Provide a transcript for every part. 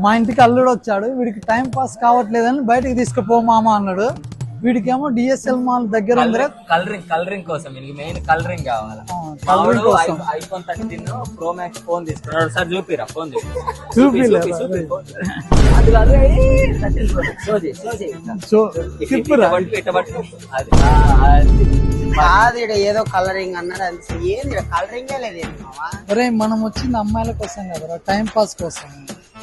మా ఇంటికి అల్లుడు వచ్చాడు, వీడికి టైం పాస్ కావట్లేదని బయటికి తీసుకుపో మామ అన్నాడు. వీడికేమో డిఎస్ఎల్ మాల్ దగ్గర ఉంది. కలరింగ్ కోసం మెయిన్ కలరింగ్ కావాలి. ఐఫోన్ 13 ప్రో మ్యాక్స్ ఫోన్ తీసుకున్నాడు. సార్ చూపిరా ఫోన్ ఏదో కలరింగ్ అన్నాడు. అది ఏంది కలరింగే లేదు. అరే మనం వచ్చింది అమ్మాయిల కోసం కదరా, టైం పాస్ కోసం.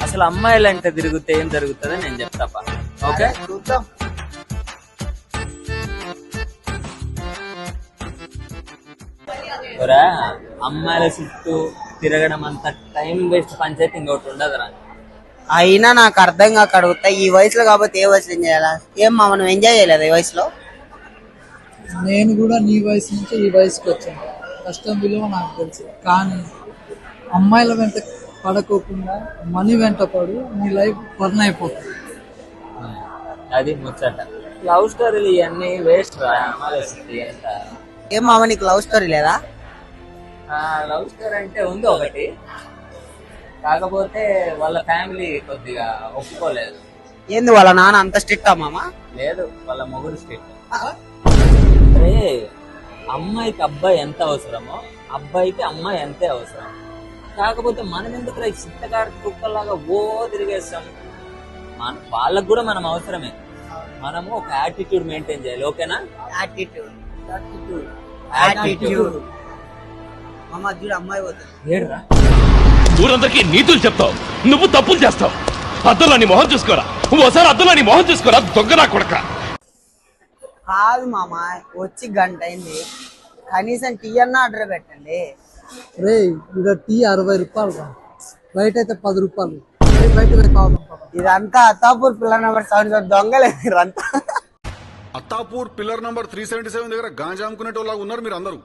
అసలు అమ్మాయిలు అంటే తిరిగితే ఏం జరుగుతుందో నేను చెప్తా. ఓకే చూద్దాం. అమ్మాయిల చుట్టూ తిరగడం అంత టైం వేస్ట్ పంచాయతీ ఇంకోటి ఉండదురా. అయినా నాకు అర్థం కాక అడుగుతా, ఈ వయసులో కాబట్టి ఏ వయసులో ఏం చేయాలా? ఏం మనం ఎంజాయ్ చేయలేదు ఈ వయసులో? నేను కూడా నీ వయసు నుంచి ఈ వయసుకి వచ్చాను, కష్టం విలువ నాకు తెలుసు. కానీ అమ్మాయిల వెంట పడకోకుండా మనీ వెంట పడు, నీ లైఫ్ బర్న్ అయిపోతుంది. అది ముచ్చట. లవ్ స్టోరీలు ఇవన్నీ వేస్ట్ రా. ఏం మామ నీకు లవ్ స్టోరీ లేదా? లవ్ స్టోరీ అంటే ఉంది ఒకటి, కాకపోతే వాళ్ళ ఫ్యామిలీ కొద్దిగా ఒప్పుకోలేదు. ఏంది వాళ్ళ నాన్న అంత స్ట్రిక్ట్ మామ? లేదు, వాళ్ళ మొగుడు స్ట్రిక్ట్. అరే అమ్మాయికి అబ్బాయి ఎంత అవసరమో అబ్బాయికి అమ్మాయి అంతే అవసరం. కాకపోతే మనం ఎందుకు చిత్తగాడి కుక్కలాగా తిరిగేస్తాం? వాళ్ళకు కూడా మనం అవసరమే. మనము ఒక యాటిట్యూడ్ మెయింటైన్ చేయాలి. ఓకేనా? యాటిట్యూడ్ మామ చూడు అమ్మాయి పోతుంది. ఊరందరికీ నీతులు చెప్తావు, నువ్వు తప్పులు చేస్తావు. అద్దంలో నీ మొహం చూసుకోరా, ఓసారి అద్దంలో నీ మొహం చూసుకోరా, దొంగనా కొడక. కాదు మామ, వచ్చి గంట అయింది, కనీసం టీ అన్న ఆర్డర్ పెట్టండి. రే ఇక్కడ టీ 60 రూపాయలు రా, బయట అయితే 10 రూపాయలు. బయట కావాలి. ఇదంతా అత్తాపూర్ పిల్లర్ నెంబర్ 7 దొంగలేదు ఇదంతా. అత్తాపూర్ పిల్లర్ నంబర్ 377 దగ్గర గాంజా అమ్ముకునేటోళ్ళగా ఉన్నారు మీరు అందరూ.